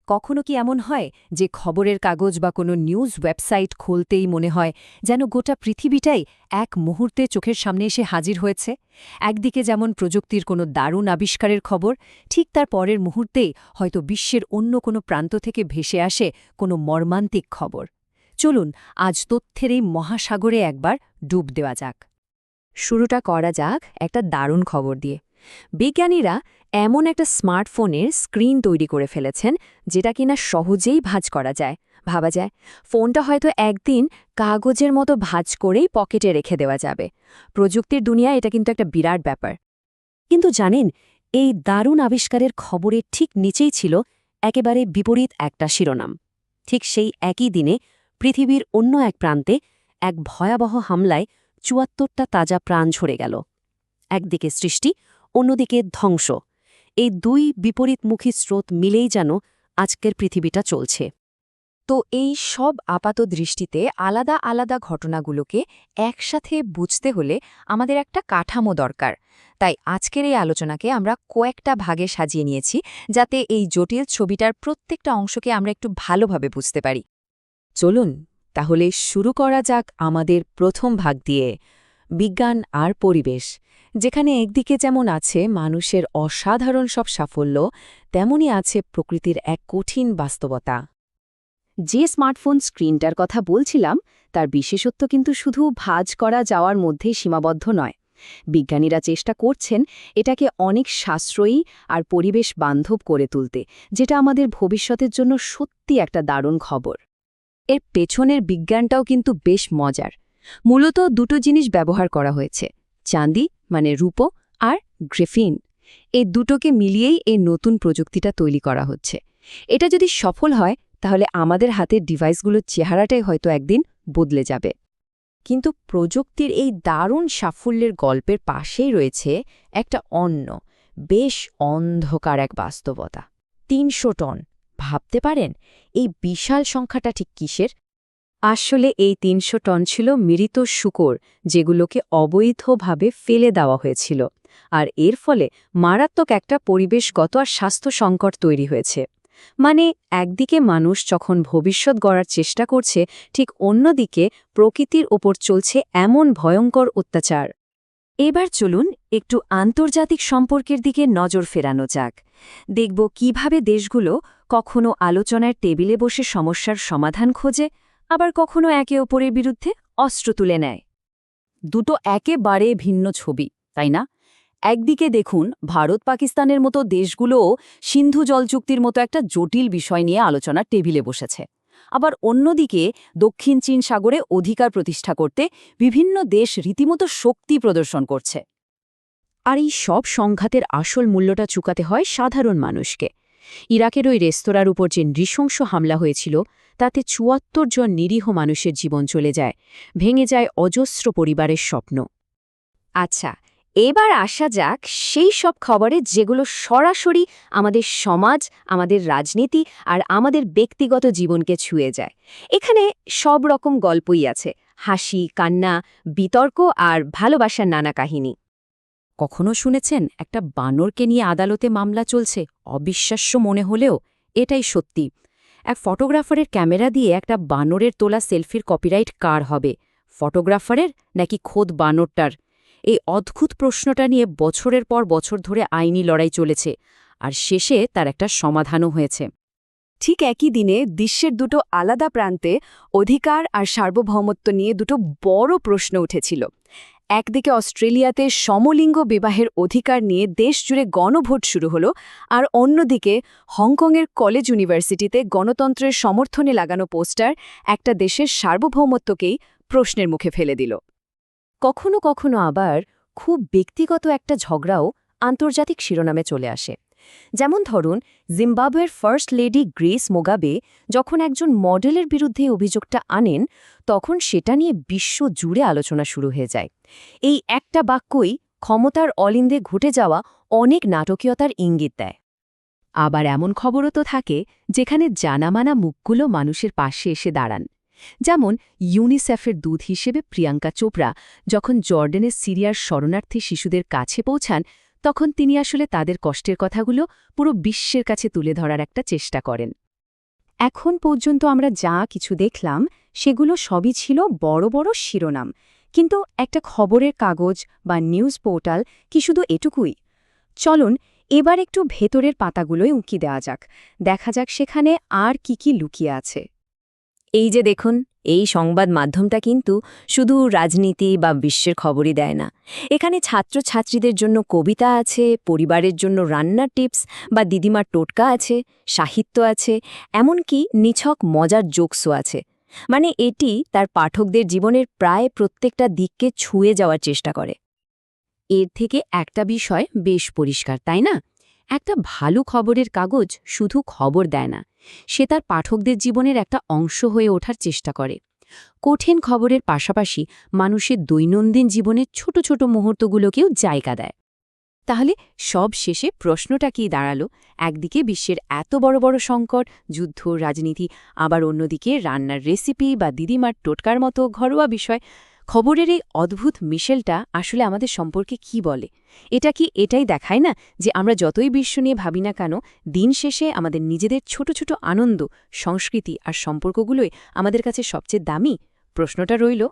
কখনো কি এমন হয় যে খবরের কাগজ বা কোনো নিউজ ওয়েবসাইট খুলতেই মনে হয় যেন গোটা পৃথিবীটাই এক মুহূর্তে চোখের সামনে এসে হাজির হয়েছে? একদিকে যেমন প্রযুক্তির কোনো দারুণ আবিষ্কারের খবর, ঠিক তার পরের মুহূর্তেই হয়তো বিশ্বের অন্য কোনো প্রান্ত থেকে ভেসে আসে কোনো মর্মান্তিক খবর। চলুন আজ তথ্যের এই মহাসাগরে একবার ডুব দেওয়া যাক। শুরুটা করা যাক একটা দারুণ খবর দিয়ে। বিজ্ঞানীরা এমন একটা স্মার্টফোনের স্ক্রিন তৈরি করে ফেলেছেন যেটা কিনা সহজেই ভাঁজ করা যায়। ভাবা যায় ফোনটা হয়তো একদিন কাগজের মতো ভাঁজ করেই পকেটে রেখে দেওয়া যাবে। প্রযুক্তির দুনিয়ায় এটা কিন্তু একটা বিরাট ব্যাপার। কিন্তু জানেন, এই দারুণ আবিষ্কারের খবরের ঠিক নিচেই ছিল একেবারে বিপরীত একটা শিরোনাম। ঠিক সেই একই দিনে পৃথিবীর অন্য এক প্রান্তে এক ভয়াবহ হামলায় ৭৪টা তাজা প্রাণ ঝরে গেল। একদিকে সৃষ্টি, অন্যদিকে ধ্বংস। এই দুই বিপরীতমুখী স্রোত মিলেই যেন আজকের পৃথিবীটা চলছে। তো এই সব আপাত দৃষ্টিতে আলাদা আলাদা ঘটনাগুলোকে একসাথে বুঝতে হলে আমাদের একটা কাঠামো দরকার। তাই আজকের এই আলোচনাকে আমরা কয়েকটা ভাগে সাজিয়ে নিয়েছি, যাতে এই জটিল ছবিটার প্রত্যেকটা অংশকে আমরা একটু ভালোভাবে বুঝতে পারি। চলুন তাহলে শুরু করা যাক আমাদের প্রথম ভাগ দিয়ে, বিজ্ঞান আর পরিবেশ, যেখানে একদিকে যেমন আছে মানুষের অসাধারণ সব সাফল্য, তেমনই আছে প্রকৃতির এক কঠিন বাস্তবতা। যে স্মার্টফোন স্ক্রিনটার কথা বলছিলাম, তার বিশেষত্ব কিন্তু শুধু ভাঁজ করা যাওয়ার মধ্যেই সীমাবদ্ধ নয়। বিজ্ঞানীরা চেষ্টা করছেন এটাকে অনেক সাশ্রয়ী আর পরিবেশ বান্ধব করে তুলতে, যেটা আমাদের ভবিষ্যতের জন্য সত্যি একটা দারুণ খবর। এর পেছনের বিজ্ঞানটাও কিন্তু বেশ মজার। মূলত দুটো জিনিস ব্যবহার করা হয়েছে, চাঁদি মানে রূপো আর গ্রাফিন। এই দুটোকে মিলিয়েই এই নতুন প্রযুক্তিটা তৈরি করা হচ্ছে। এটা যদি সফল হয় তাহলে আমাদের হাতের ডিভাইসগুলোর চেহারাটাই হয়তো একদিন বদলে যাবে। কিন্তু প্রযুক্তির এই দারুণ সাফল্যের গল্পের পাশেই রয়েছে একটা বেশ অন্ধকার এক বাস্তবতা। ৩০০ টন, ভাবতে পারেন এই বিশাল সংখ্যাটা ঠিক কিসের? আসলে এই ৩০০ টন ছিল মৃত শূকর, যেগুলোকে অবৈধভাবে ফেলে দেওয়া হয়েছিল। আর এর ফলে মারাত্মক একটা পরিবেশগত আর স্বাস্থ্য সংকট তৈরি হয়েছে। মানে একদিকে মানুষ যখন ভবিষ্যৎ গড়ার চেষ্টা করছে, ঠিক অন্যদিকে প্রকৃতির ওপর চলছে এমন ভয়ঙ্কর অত্যাচার। এবার চলুন একটু আন্তর্জাতিক সম্পর্কের দিকে নজর ফেরানো যাক। দেখব কিভাবে দেশগুলো কখনো আলোচনার টেবিলে বসে সমস্যার সমাধান খোঁজে, আবার কখনো একে অপরের বিরুদ্ধে অস্ত্র তুলে নেয়। দুটো একেবারে ভিন্ন ছবি, তাই না? একদিকে দেখুন ভারত পাকিস্তানের মতো দেশগুলোও সিন্ধু জল চুক্তির মতো একটা জটিল বিষয় নিয়ে আলোচনার টেবিলে বসেছে। আবার অন্যদিকে দক্ষিণ চীন সাগরে অধিকার প্রতিষ্ঠা করতে বিভিন্ন দেশ রীতিমতো শক্তি প্রদর্শন করছে। আর এই সব সংঘাতের আসল মূল্যটা চুকাতে হয় সাধারণ মানুষকে। ইরাকের ওই রেস্তোরাঁর উপর যে নৃশংস হামলা হয়েছিল, তাতে ৭৪ জন নিরীহ মানুষের জীবন চলে যায়, ভেঙে যায় অজস্র পরিবারের স্বপ্ন। আচ্ছা, এবার আসা যাক সেই সব খবরে যেগুলো সরাসরি আমাদের সমাজ, আমাদের রাজনীতি আর আমাদের ব্যক্তিগত জীবনকে ছুঁয়ে যায়। এখানে সব রকম গল্পই আছে, হাসি, কান্না, বিতর্ক আর ভালোবাসার নানা কাহিনী। কখনো শুনেছেন একটা বানরকে নিয়ে আদালতে মামলা চলছে? অবিশ্বাস্য মনে হলেও এটাই সত্যি। এক ফটোগ্রাফারের ক্যামেরা দিয়ে একটা বানরের তোলা সেলফির কপিরাইট কার হবে, ফটোগ্রাফারের নাকি খোদ বানরটার? এই অদ্ভুত প্রশ্নটা নিয়ে বছরের পর বছর ধরে আইনি লড়াই চলেছে, আর শেষে তার একটা সমাধানও হয়েছে। ঠিক একই দিনে বিশ্বের দুটো আলাদা প্রান্তে অধিকার আর সার্বভৌমত্ব নিয়ে দুটো বড় প্রশ্ন উঠেছিল। একদিকে অস্ট্রেলিয়াতে সমলিঙ্গ বিবাহের অধিকার নিয়ে দেশজুড়ে গণভোট শুরু হলো, আর অন্যদিকে হংকংয়ের কলেজ ইউনিভার্সিটিতে গণতন্ত্রের সমর্থনে লাগানো পোস্টার একটা দেশের সার্বভৌমত্বকেই প্রশ্নের মুখে ফেলে দিল। কখনো কখনো আবার খুব ব্যক্তিগত একটা ঝগড়াও আন্তর্জাতিক শিরোনামে চলে আসে। যেমন ধরুন, জিম্বাবুয়ের ফার্স্ট লেডি গ্রেস মোগাবে যখন একজন মডেলের বিরুদ্ধে অভিযোগটা আনেন, তখন সেটা নিয়ে বিশ্ব জুড়ে আলোচনা শুরু হয়ে যায়। এই একটা বাক্যই ক্ষমতার অলিন্দে ঘটে যাওয়া অনেক নাটকীয়তার ইঙ্গিত দেয়। আবার এমন খবরও তো থাকে যেখানে জানামানা মুখগুলো মানুষের পাশে এসে দাঁড়ান। যেমন ইউনিসেফের দূত হিসেবে প্রিয়াঙ্কা চোপড়া যখন জর্ডানের সিরিয়ার শরণার্থী শিশুদের কাছে পৌঁছান, তখন তিনি আসলে তাদের কষ্টের কথাগুলো পুরো বিশ্বের কাছে তুলে ধরার একটা চেষ্টা করেন। এখন পর্যন্ত আমরা যা কিছু দেখলাম সেগুলো সবই ছিল বড় বড় শিরোনাম, কিন্তু একটা খবরের কাগজ বা নিউজ পোর্টাল কি শুধু এটুকুই? চলুন এবার একটু ভেতরের পাতাগুলোই উঁকি দেওয়া যাক, দেখা যাক সেখানে আর কি লুকিয়ে আছে। এই যে দেখুন, এই সংবাদ মাধ্যমটা কিন্তু শুধু রাজনীতি বা বিশ্বের খবরই দেয় না। এখানে ছাত্রছাত্রীদের জন্য কবিতা আছে, পরিবারের জন্য রান্নার টিপস বা দিদিমার টোটকা আছে, সাহিত্য আছে, এমনকি নিছক মজার জোকসও আছে। মানে এটি তার পাঠকদের জীবনের প্রায় প্রত্যেকটা দিককে ছুঁয়ে যাওয়ার চেষ্টা করে। এর থেকে একটা বিষয় বেশ পরিষ্কার, তাই না? একটা ভালো খবরের কাগজ শুধু খবর দেয় না, সে তার পাঠকদের জীবনের একটা অংশ হয়ে ওঠার চেষ্টা করে। কঠিন খবরের পাশাপাশি মানুষের দৈনন্দিন জীবনের ছোট ছোট মুহূর্তগুলোকেও জায়গা দেয়। তাহলে সব শেষে প্রশ্নটা কি দাঁড়ালো? একদিকে বিশ্বের এত বড় বড় সংকট, যুদ্ধ, রাজনীতি, আবার অন্যদিকে রান্নার রেসিপি বা দিদিমার টোটকার মতো ঘরোয়া বিষয়। খবরের এই অদ্ভুত মিশেলটা আসলে আমাদের সম্পর্কে কি বলে? এটা কি এটাই দেখায় না যে আমরা যতই বিশ্ব নিয়ে ভাবি না কেন, দিন শেষে আমাদের নিজেদের ছোট ছোট আনন্দ, সংস্কৃতি আর সম্পর্কগুলোই আমাদের কাছে সবচেয়ে দামি? প্রশ্নটা রইল,